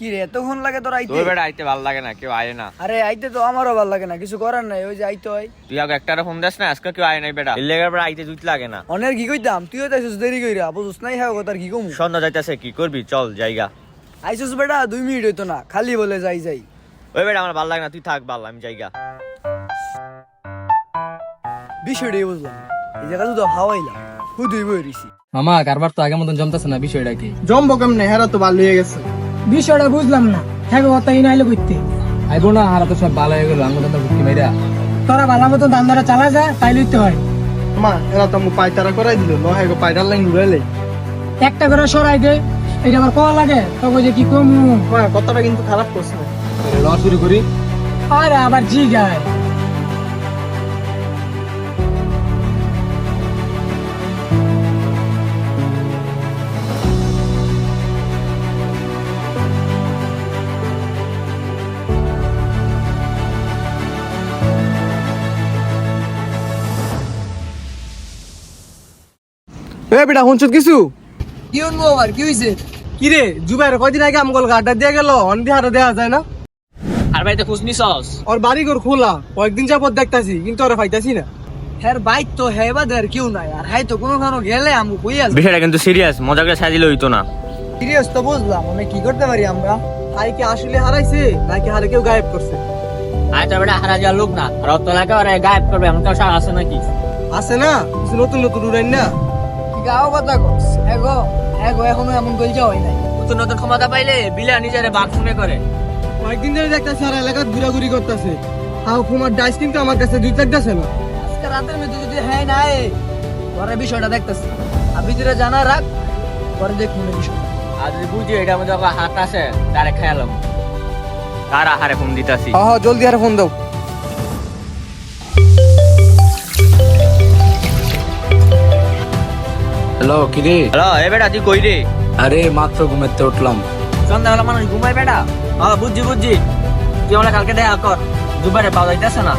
কি রে এতক্ষণ লাগে তোর আইতে? তোর বেটা আইতে ভালো লাগে না, কেউ আয় না। আরে আইতে তো আমারও ভালো লাগে না, কিছু করার নাই, ওই যে আইতে হয়। তুই আগে একটা ফোন দিস না, আজকে কেউ আয় নাই বেটা, এর লেগে বেটা আইতে জুত লাগে না। অনেক কি কইতাম, তুইও তাইছিস দেরি কইরা, বুঝছ নাই হ্যাঁ কথা কি কমু। সন্ধ্যা যাইতেছে, কি করবি, চল জায়গা। আইছিস বেটা 2 মিনিট হইতো না, খালি বলে যাই যাই। ওই বেটা আমার ভালো লাগে না, তুই থাক, ভালো আমি জায়গা। বিষয়টাই বুঝলাম, এই জায়গা তো হাওয়াইলাম, হুদুই বই রইছি। মামা কারবার তো আগের মতন জমতেছে না, বিষয়টা কি? জমবো কেমনে, হেরা তো ভালো হয়ে গেছে। বিষয়টা বুঝলাম না, হ্যাঁ কথা ই নাইলে করতে আইবো না, হারা তো সব ভালো হয়ে গেল, আমার তো ভুক্তি মাইরা। তোরা ভালো মতো দান্দারা চালা যায় তাই লইতে হয়। মা এরা তো পায়তারা করাই দিল, নহে গো পায়তার লাইন ঘুরাইলে। একটা করে সরাই দে, এটা আবার কল লাগে তবে যে কি কম। মা কথাটা কিন্তু খারাপ করছে না। ল শুরু করি। আরে আবার জি গায় এ বেটা হুনছত কিছু? কি হইলো আবার, কি হইছে? কি রে জুবাইর কয়দিন আগে আমগল গাড়টা দিয়ে গেল, অন্দি হারে দেয়া যায় না। আর বাড়িতে খোঁজ নিছস? ওর বাড়ি ঘর খোলা, কয়েকদিন যাবত দেখতাছি কিন্তু ওরে পাইতাছি না। হ্যার বাইক তো হ্যাঁ বাদের কেউ নাই, আর হাই তো কোনোখানো গেলে আমু কই আছে। বিষয়টা কিন্তু সিরিয়াস, মজা করে সাজিলে হইতো না। সিরিয়াস তো বুঝলাম, আমি কি করতে পারি আমরা? হাই কি আসলে হারাইছে নাকি হারে কেউ গায়েব করছে? আয় তো বেটা হারা যাওয়ার লোক না, রক্ত লাগে ওরা গায়েব করবে এমন কেউ আছে নাকি? আছে না কিছু নতুন নতুন উড়াইন না। কি গাও কথা কস? এগো এখনো এমন কই যাওয়াই নাই। নতুন নতুন ক্ষমতা পাইলে বিলা নিজের বাথরুমে করে। কয়েকদিন ধরে দেখতাছি আর এলাকার ঘুরাঘুরি করতেছে। হাও কুমার ডাইস কিন্তু আমার কাছে দুই চারটাছে না। আজকে রাতের মধ্যে যদি হ্যাঁ নাই পরে বিষয়টা দেখতেছি, আর ভিতরে জানা রাখ, পরে দেখুন বিষয়। আর যদি বুঝি এটার মধ্যে হাত আছে, তারে খেয়ালাম তার আহারে ফোন দিতাছি। হ্যাঁ জলদি আরে ফোন দাও। হ্যালো কিরে? হ্যালো, এ বেটা তুই কই রে? আরে মাত্র ঘুমাতে উঠলাম। সন্ধ্যাবেলা মানুষ ঘুমায় বেটা। হ্যাঁ বুঝছি, তুই আমরা কালকে দেখা কর, দুবারে পাওয়া যাইতেছে না।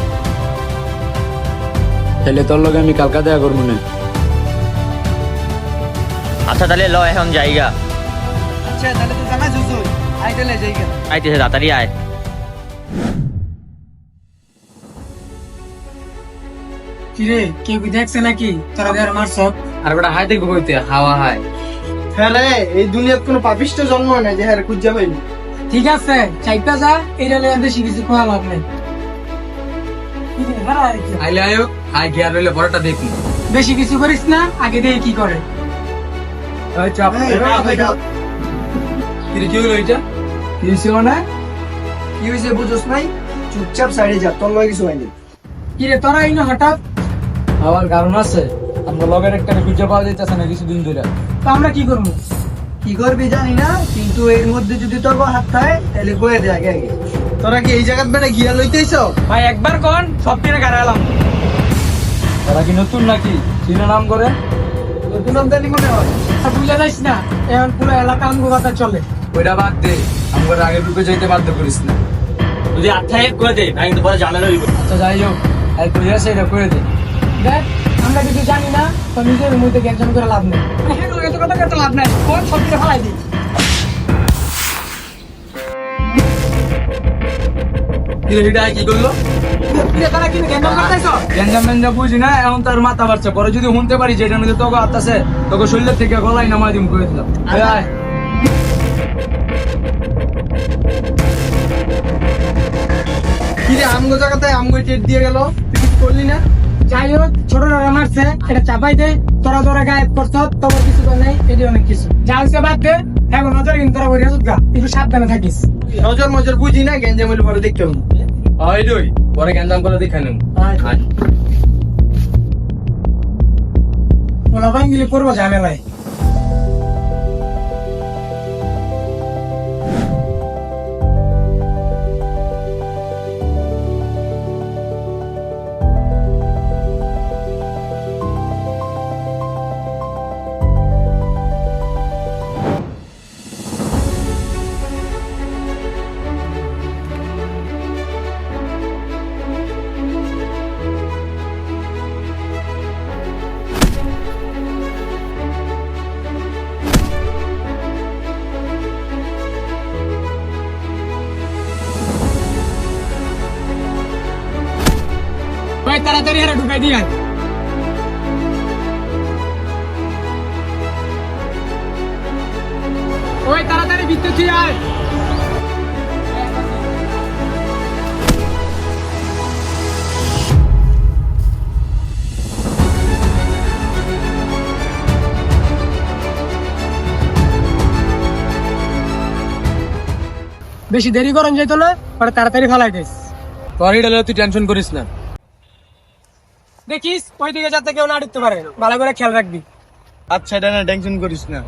তাহলে তোর লগে আমি কালকা দেখা করবো না। আচ্ছা তাহলে ল এখন জায়গা। আচ্ছা তাহলে তো জানা জুজুই আইতেলে যাইগা। আইতেছে, তাড়াতাড়ি আয়। কিরে কেউ কি দেখছে নাকি তোরা দেয়ার মারছ? আর বেটা হাই দেখবো কইতে, হাওয়া হাই। হ্যাঁ রে এই দুনিয়ার কোনো পাপিষ্ট জন্ম নাই যে হ্যাঁ খুঁজা পাইনি। ঠিক আছে চাইপা যা, এটা লইয়া বেশি কিছু খোয়া লাভ নাই। আইলে আয়ো, আই গিয়া রইলে বড়টা দেখি। বেশি কিছু করিস না, আগে দিয়ে কি করে। কিরে কি হলো এটা? কি হইছে না? কি হইছে বুঝছ নাই? চুপচাপ সাইডে যা, তোর লগে কিছু হয়নি। কিরে তোরা ইনো হঠাৎ? আমার কারণ আছে, আমরা লগের একটা খুঁজে পাওয়া যাইতেছে না কিছুদিন ধরে। তো আমরা কি করবো? কি করবি জানি না, কিন্তু এর মধ্যে যদি তোর হাত থাকে তাহলে কয়ে দে আগে আগে। তোরা কি এই জায়গার বেটা গিয়া লইতেইছ? ভাই একবার কোন সব দিনে গাড়ালাম। তারা কি নতুন নাকি? চিনে নাম করে? নতুন আমদানি মনে হয়। আর বুঝা যাইস না, এখন পুরো এলাকা আমগো কথা চলে। ওইটা বাদ দে, আমার আগে রূপে যাইতে বাধ্য করিস না। যদি আচ্ছা এক করে দে, না কিন্তু পরে ঝামেলা হইব। আচ্ছা যাই হোক, আর কই আছে এটা করে দে। দেখ আমরা কিছু জানি না, তো নিজের মধ্যে জ্ঞান করে লাভ নেই। হ্যাঁ এত কথা করতে লাভ নাই, কোন সব কিছু ফেলাই দিই। এটা কি করলো? তারা কিন্তু জ্ঞান করতেছ। গেঞ্জাম মেঞ্জা বুঝি না, এখন তার মাথা বাড়ছে। পরে যদি শুনতে পারি যে এটার মধ্যে তোকে আছে, তোকে শরীরের থেকে গলাই নামাই দিম করে দিলাম। আয় কি রে আমগো জায়গাতে আমগো টেট দিয়ে গেল, তুই কিছু করলি না? যাই হোক ছোটরা মারছে, এটা চাপাই দে। তোরা তোরা গায়েব করছ, তোমার কিছু তো নেই, এটি অনেক কিছু। যা হচ্ছে বাদ দে, এখন নজর কিন্তু তোরা বইরে গা, একটু সাবধানে থাকিস। নজর মজর বুঝি না, গেঞ্জাম হইলে পরে দেখতে হবে। আয় রই, পরে গেঞ্জাম করে দেখে নেব। আয় ওলা ভাঙ্গিলে পড়বো ঝামেলায়। তাড়াতাড়ি হারে ঢুকাই দিয়ে আয়। ওই তাড়াতাড়ি ভিতরে তুই আয়। বেশি দেরি করন যেত না, পরে তাড়াতাড়ি ফালাই দিস। তোর এটা লইয়া তুই টেনশন করিস না। দেখিস ওই দিকে যাতে কেউ না ঢুকতে পারে, ভালো করে খেয়াল রাখবি। আচ্ছা এটা না টেনশন করিস না।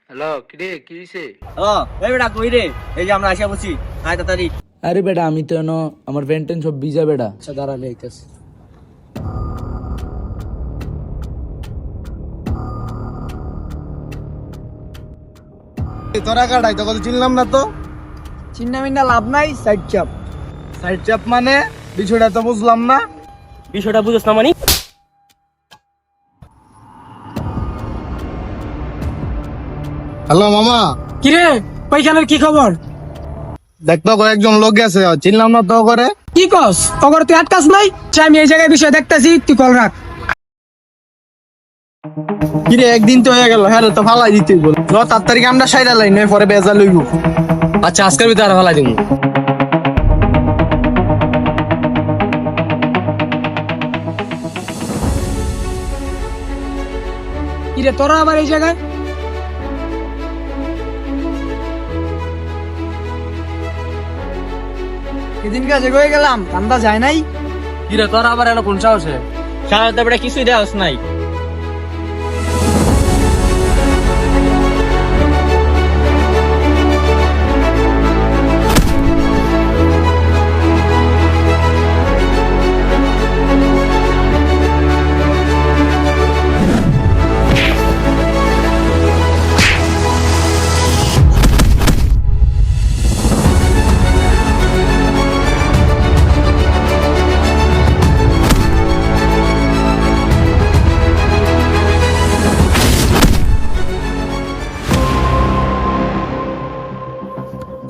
হ্যালো কিরে কি হইছে? ও এই বেটা কই রে? এই যে আমরা আসা বসি, আয় তাড়াতাড়ি। আরে বেটা আমি তো এনো আমার ভেন্টেন সব ভিজা বেটা। আচ্ছা দাঁড়া লইতেছি। তোরা কাটাই তো কথা চিনলাম না তো। চিন্না মিন্না লাভ নাই, সাইড চাপ। সাইড চাপ মানে বিষয়টা তো বুঝলাম না। বিষয়টা বুঝছ না মানে? হ্যালো মামা, কিরে ওইখানের কি খবর? দেখতো কয়েকজন লোক গেছে, চিনলাম না তো করে। কি কস? ওগর তুই আটকাস নাই? চাই আমি এই জায়গায় বিষয় দেখতেছি, তুই কল রাখ। কিরে একদিন তো হয়ে গেল, হ্যাঁ তো ফালাই দিতে বল। 7 তারিখে আমরা সাইডা লাইন পরে বেজা লইব। আচ্ছা আজকের ভিতরে আর ভালাই দিমু। কিরে তোরা আবার এই জায়গায়? সেদিন কাজে হয়ে গেলাম, কান্দা যায় নাই। কিরে তোর আবার এলো কোন সাহসে? সারা তো বেটা কিছুই দেওয়াস নাই।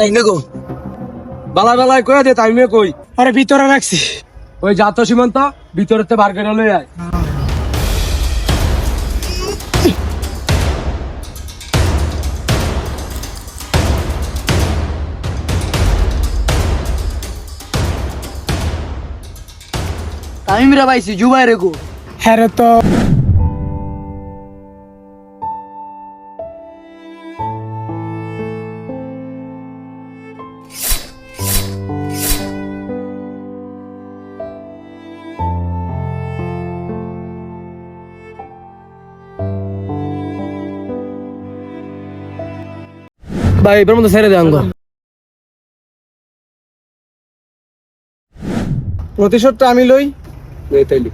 এই দেখো বালা বালাই কইয়া দে টাইমে কই। আরে ভিতরে রাখছি। ওই জাত সীমান্ত ভিতরতে বার করে লই আয়। তামিমরা পাইছি জুবাই রেগো। হ্যাঁ রে তো ভাই এবার মতো ছেড়ে দে আঙ্গ। প্রতিশোধটা আমি লই। তাইলি